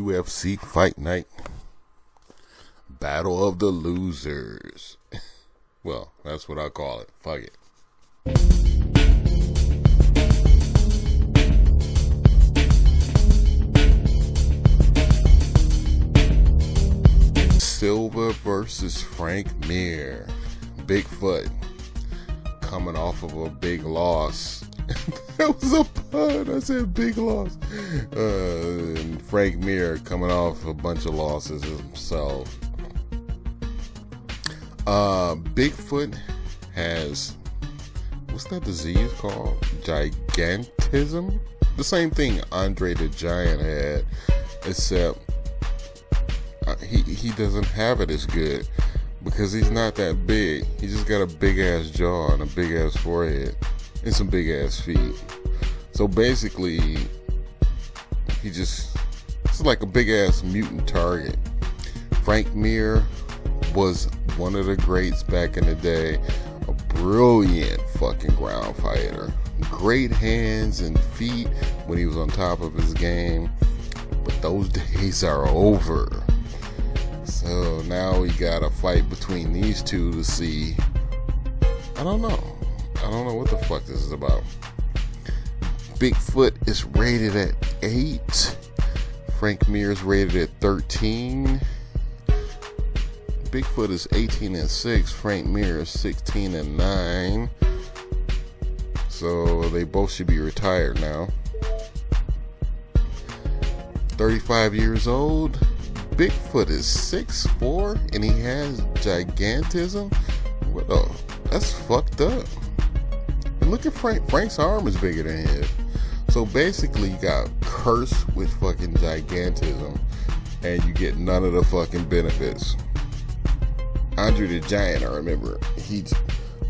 UFC Fight Night. Battle of the Losers. Well, that's what I call it. Fuck it. Silva versus Frank Mir. Bigfoot coming off of a big loss. That was a pun. I said big loss. And Frank Mir coming off a bunch of losses himself. Bigfoot has, what's that disease called? Gigantism? The same thing Andre the Giant had, except he doesn't have it as good because he's not that big. He just got a big ass jaw and a big ass forehead and some big ass feet. So basically, it's like a big ass mutant target. Frank Mir was one of the greats back in the day. A brilliant fucking ground fighter. Great hands and feet when he was on top of his game. But those days are over. So now we got a fight between these two to see. I don't know what the fuck this is about. Bigfoot is rated at 8. Frank Mir is rated at 13. Bigfoot is 18-6. Frank Mir is 16-9. So they both should be retired now. 35 years old. Bigfoot is 6'4" and he has gigantism. What the? That's fucked up. And look at Frank. Frank's arm is bigger than his. So basically, you got cursed with fucking gigantism, and you get none of the fucking benefits. Andre the Giant, I remember, he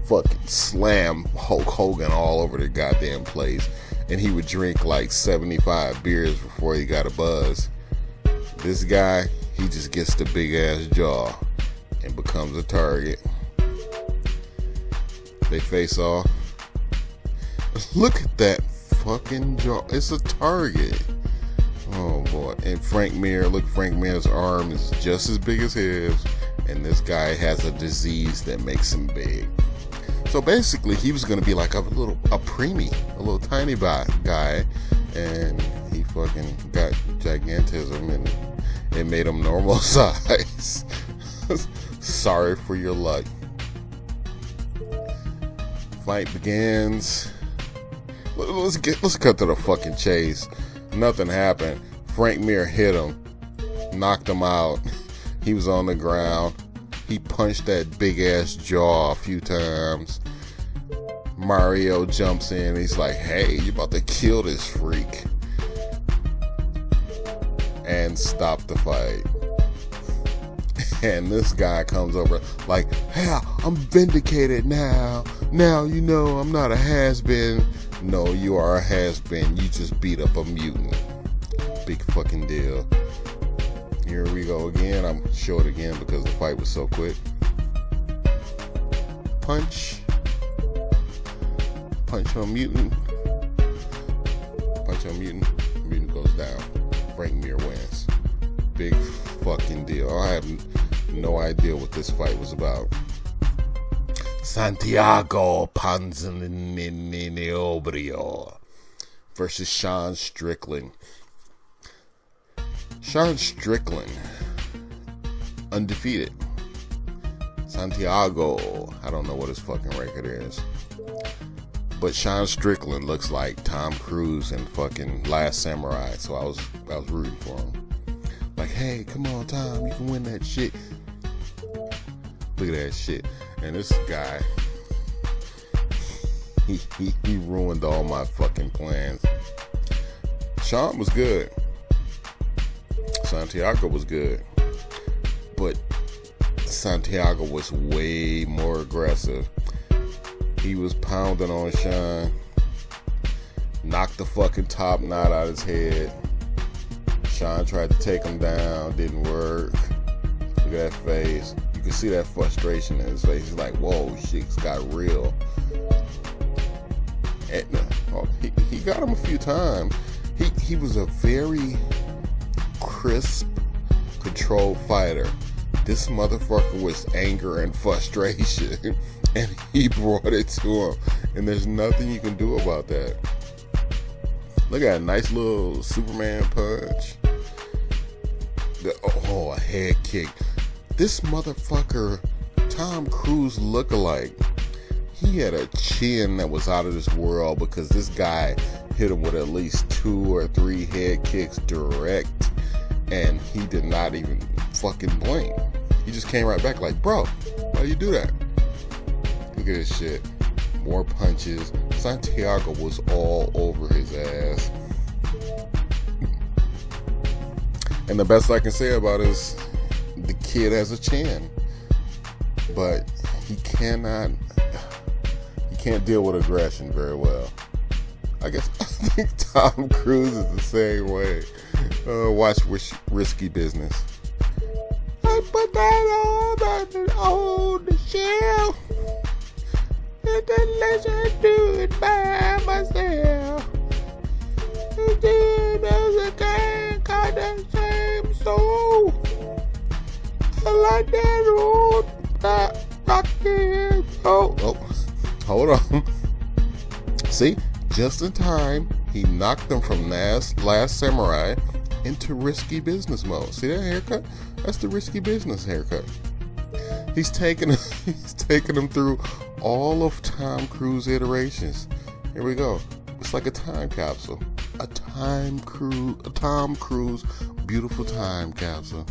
fucking slammed Hulk Hogan all over the goddamn place, and he would drink like 75 beers before he got a buzz. This guy, he just gets the big ass jaw and becomes a target. They face off. Look at that fucking jaw. It's a target. Oh boy. And Frank Mir, look, Frank Mir's arm is just as big as his, and this guy has a disease that makes him big. So basically, he was gonna be like a preemie, a little tiny guy, and he fucking got gigantism and it made him normal size. Sorry for your luck. Fight begins. Let's cut to the fucking chase. Nothing happened. Frank Mir hit him, knocked him out. He was on the ground. He punched that big ass jaw a few times. Mario jumps in. He's like, "Hey, you about to kill this freak," and stop the fight. And this guy comes over like, "Hey, I'm vindicated now. Now you know I'm not a has-been." No, you are a has-been. You just beat up a mutant. Big fucking deal. Here we go again. I'm show it again because the fight was so quick. Punch on mutant. Punch on mutant. Mutant goes down. Frank Mir wins. Big fucking deal. I have no idea what this fight was about. Santiago Ponzinibbio versus Sean Strickland. Sean Strickland, undefeated. Santiago, I don't know what his fucking record is. But Sean Strickland looks like Tom Cruise in fucking Last Samurai, so I was rooting for him. Like, hey, come on, Tom, you can win that shit. Look at that shit. And this guy, he ruined all my fucking plans. Sean was good. Santiago was good. But Santiago was way more aggressive. He was pounding on Sean. Knocked the fucking top knot out of his head. Sean tried to take him down. Didn't work. Look at that face. You can see that frustration in his face. He's like, whoa, shit's got real. And, he got him a few times. He was a very crisp, controlled fighter. This motherfucker was anger and frustration, and he brought it to him. And there's nothing you can do about that. Look at a nice little Superman punch. A head kick. This motherfucker, Tom Cruise lookalike, he had a chin that was out of this world because this guy hit him with at least 2 or 3 head kicks direct, and he did not even fucking blink. He just came right back like, bro, why you do that? Look at this shit. More punches. Santiago was all over his ass. And the best I can say about it is the kid has a chin, but he can't deal with aggression very well. I think Tom Cruise is the same way. Watch Risky Business. I put that on the shelf and then let you do it by myself. And then there's a gang got the same soul. I like that old rockin'. Oh, hold on. See, just in time, he knocked him from Last Samurai into Risky Business mode. See that haircut? That's the Risky Business haircut. He's taking him through all of Tom Cruise iterations. Here we go. It's like a time capsule. A Tom Cruise beautiful time capsule.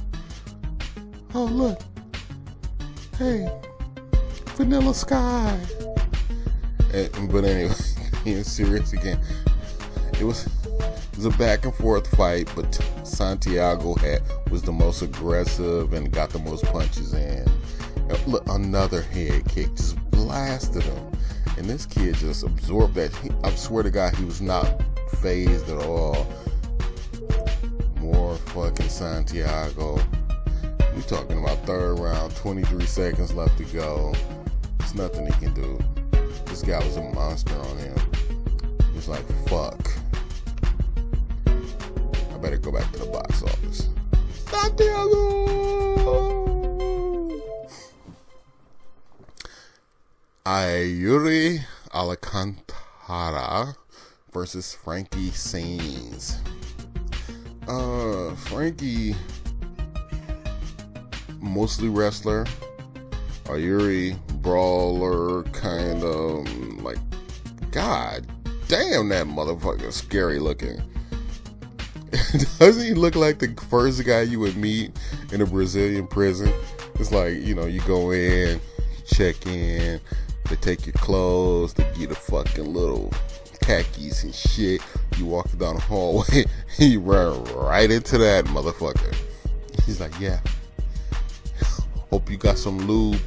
Oh, look. Hey, Vanilla Sky. But anyway, being serious again, it was a back and forth fight, but Santiago was the most aggressive and got the most punches in. Look, another head kick just blasted him, and this kid just absorbed that. I swear to God, he was not phased at all. More fucking Santiago. We talking about third round, 23 seconds left to go. There's nothing he can do. This guy was a monster on him. He was like, fuck. I better go back to the box office. Santiago! Yuri Alcantara versus Frankie Saenz. Frankie, mostly wrestler. Yuri, brawler, kind of like, god damn, that motherfucker scary looking. Doesn't he look like the first guy you would meet in a Brazilian prison? It's like, you go in, check in, they take your clothes, they get a fucking little khakis and shit. You walk down the hallway, and you run right into that motherfucker. He's like, yeah, hope you got some lube.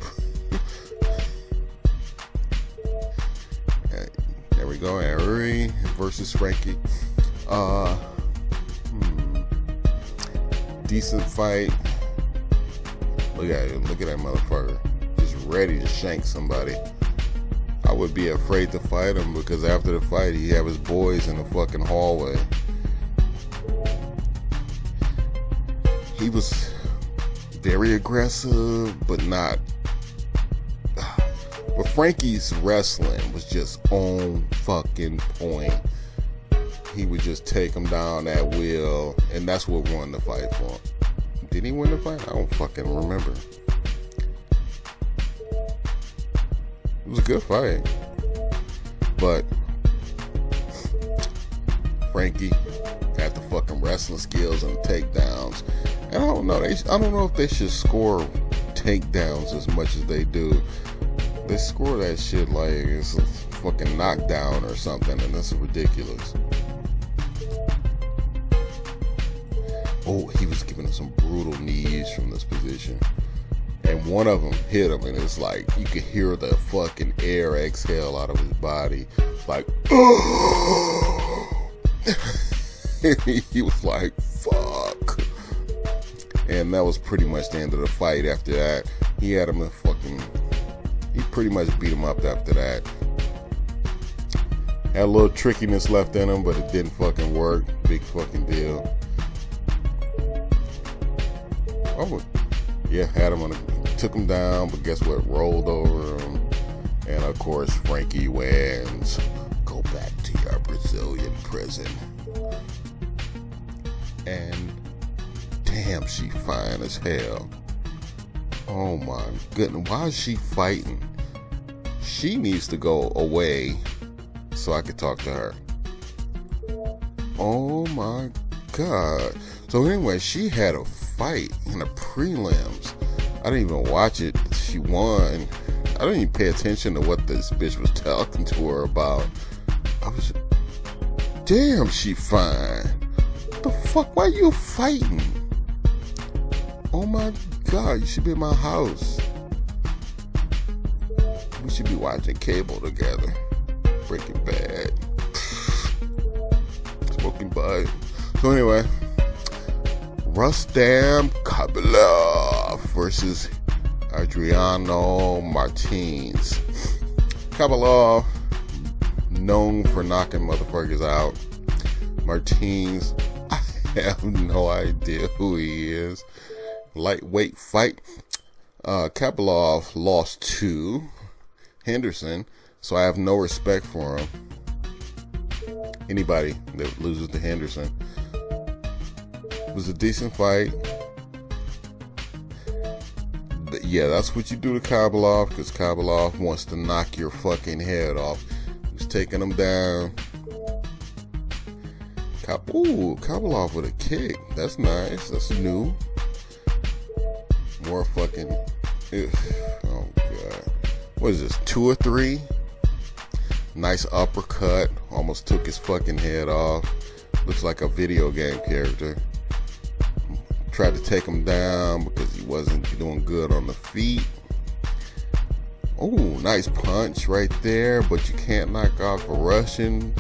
There we go, Yuri versus Frankie. Decent fight. Look at that motherfucker, just ready to shank somebody. I would be afraid to fight him because after the fight, he have his boys in the fucking hallway. He was very aggressive, but not. But Frankie's wrestling was just on fucking point. He would just take him down at will, and that's what won the fight for him. Did he win the fight? I don't fucking remember. It was a good fight, but Frankie had the fucking wrestling skills and takedowns. And I don't know if they should score takedowns as much as they do. They score that shit like it's a fucking knockdown or something, and that's ridiculous. Oh, he was giving him some brutal knees from this position. And one of them hit him, and it's like you could hear the fucking air exhale out of his body. Like, oh! He was like, fuck. And that was pretty much the end of the fight. After that, he pretty much beat him up after that. Had a little trickiness left in him, but it didn't fucking work. Big fucking deal. Oh, yeah, took him down, but guess what? Rolled over him. And of course, Frankie wins. Go back to your Brazilian prison. And damn, she fine as hell. Oh my goodness, why is she fighting? She needs to go away so I could talk to her. Oh my God. So anyway, she had a fight in the prelims. I didn't even watch it. She won. I didn't even pay attention to what this bitch was talking to her about. Damn, she fine. What the fuck? Why you fighting? Oh my God, you should be in my house. We should be watching cable together. Breaking Bad. Smoking bud. So anyway, Rustam Khabilov versus Adriano Martins. Khabilov, known for knocking motherfuckers out. Martins, I have no idea who he is. Lightweight fight. Khabilov lost to Henderson, so I have no respect for him. Anybody that loses to Henderson. It was a decent fight. But yeah, that's what you do to Khabilov, because Khabilov wants to knock your fucking head off. He was taking him down. Khabilov with a kick. That's nice. That's new. More fucking. Oh God. What is this? 2 or 3? Nice uppercut. Almost took his fucking head off. Looks like a video game character. Tried to take him down because he wasn't doing good on the feet. Oh, nice punch right there. But you can't knock off a Russian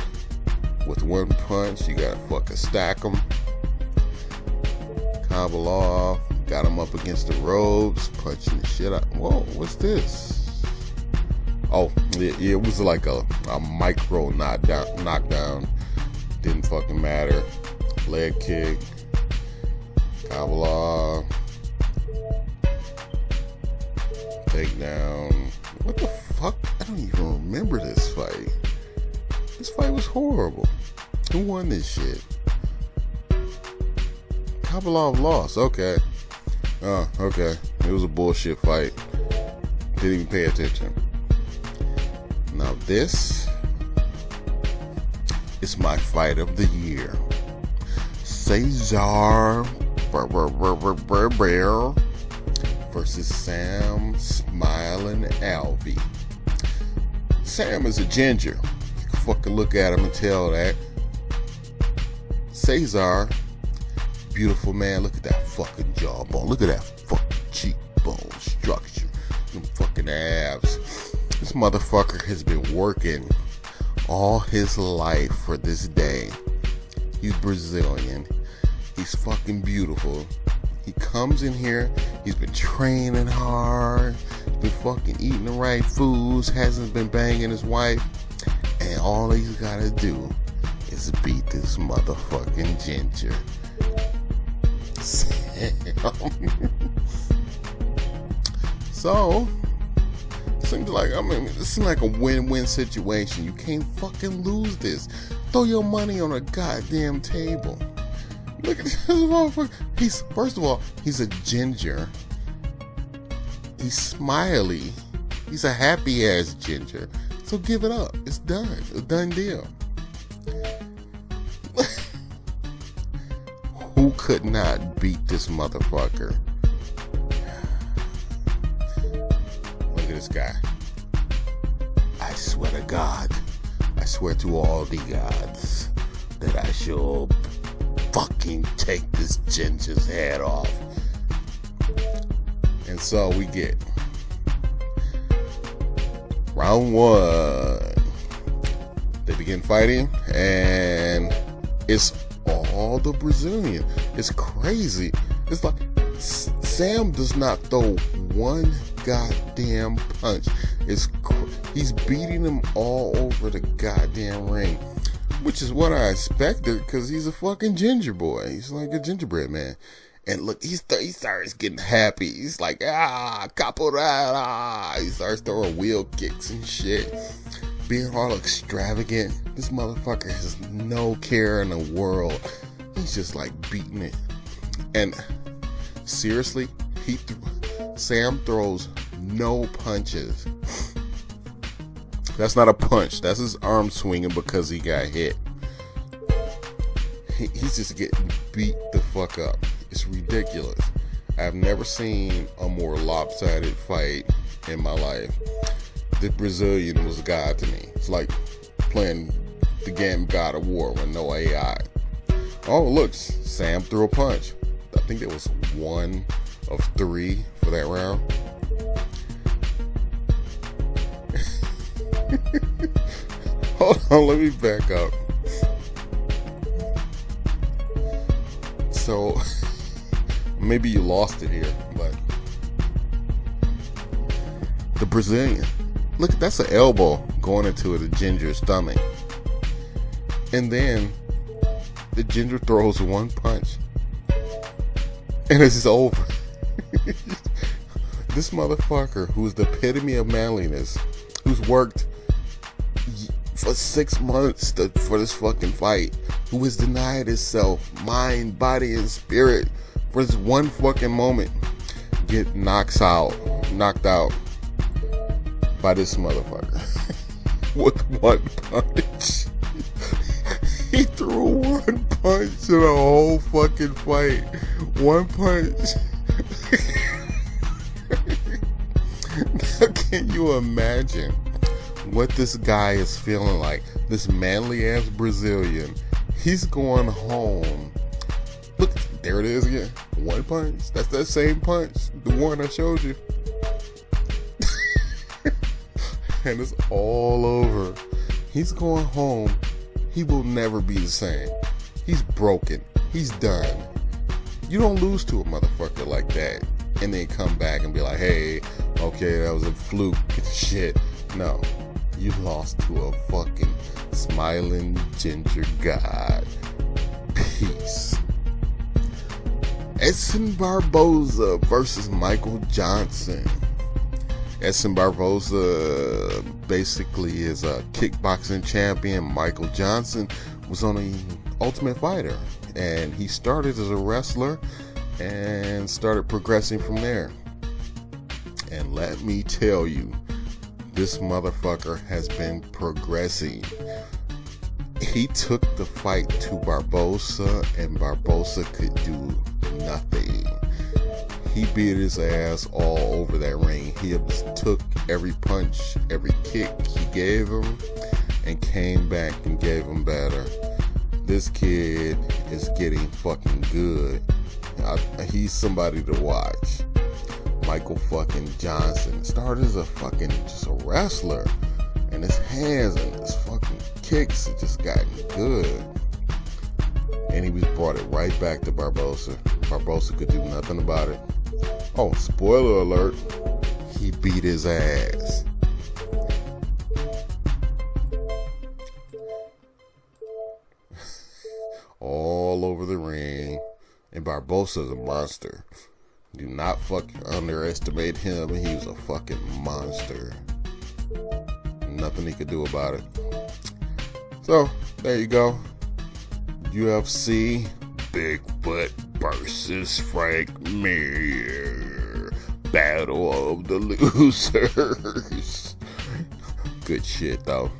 with one punch. You gotta fucking stack him. Khabilov got him up against the ropes, punching the shit out. Whoa, what's this? Oh, it was like a micro knockdown. Didn't fucking matter. Leg kick. Khabilov. Takedown. What the fuck? I don't even remember this fight. This fight was horrible. Who won this shit? Khabilov lost. Okay. Okay. It was a bullshit fight. Didn't even pay attention. Now this is my fight of the year. Cesar versus Sam Smiling Alvey. Sam is a ginger. You can fucking look at him and tell that. Cesar, beautiful man. Look at that fucking jawbone. Look at that fucking cheekbone structure. Them fucking abs. This motherfucker has been working all his life for this day. He's Brazilian. He's fucking beautiful. He comes in here. He's been training hard. Been fucking eating the right foods. Hasn't been banging his wife. And all he's gotta do is beat this motherfucking ginger. So, seems like, this seems like a win-win situation. You can't fucking lose this. Throw your money on a goddamn table. Look at this motherfucker. First of all, he's a ginger. He's smiley. He's a happy ass ginger. So give it up. It's done. It's a done deal. Who could not beat this motherfucker? Look at this guy. I swear to God. I swear to all the gods that I shall fucking take this ginger's head off. And so we get round 1. They begin fighting, and it's all the Brazilian. It's crazy. It's like Sam does not throw one goddamn punch. He's beating them all over the goddamn ring, which is what I expected, because he's a fucking ginger boy. He's like a gingerbread man. And look, he starts getting happy. He's like, capoeira. He starts throwing wheel kicks and shit. Being all extravagant. This motherfucker has no care in the world. He's just like beating it. And seriously, Sam throws no punches. That's not a punch. That's his arm swinging because he got hit. He's just getting beat the fuck up. It's ridiculous. I've never seen a more lopsided fight in my life. The Brazilian was God to me. It's like playing the game God of War with no AI. Oh, look, Sam threw a punch. I think there was 1 of 3 for that round. Hold on, let me back up. So, maybe you lost it here, but the Brazilian, look, that's an elbow going into the Ginger's stomach. And then the Ginger throws 1 punch. And it's over. This motherfucker, who's the epitome of manliness, who's worked for 6 months for this fucking fight, who has denied himself mind, body, and spirit for this one fucking moment, get knocked out by this motherfucker with 1 punch. He threw 1 punch in the whole fucking fight. 1 punch. Now, can you imagine what this guy is feeling like? This manly ass Brazilian. He's going home. Look, there it is again. 1 punch. That's that same punch. The one I showed you. And it's all over. He's going home. He will never be the same. He's broken. He's done. You don't lose to a motherfucker like that and then come back and be like, hey, okay, that was a fluke shit. No, you lost to a fucking smiling ginger god. Peace. Edson Barboza versus Michael Johnson. Edson Barboza basically is a kickboxing champion. Michael Johnson was on the Ultimate Fighter, and he started as a wrestler and started progressing from there. And let me tell you, this motherfucker has been progressing. He took the fight to Barboza, and Barboza could do nothing. He beat his ass all over that ring. He took every punch, every kick he gave him, and came back and gave him better. This kid is getting fucking good. He's somebody to watch. Michael fucking Johnson started as a fucking just a wrestler, and his hands and his fucking kicks have just gotten good. And he was brought it right back to Barboza. Barboza could do nothing about it. Oh, spoiler alert, he beat his ass. All over the ring. And Barboza's a monster. Do not fucking underestimate him. He was a fucking monster. Nothing he could do about it. So, there you go. UFC Bigfoot versus Frank Mir. Battle of the losers. Good shit, though.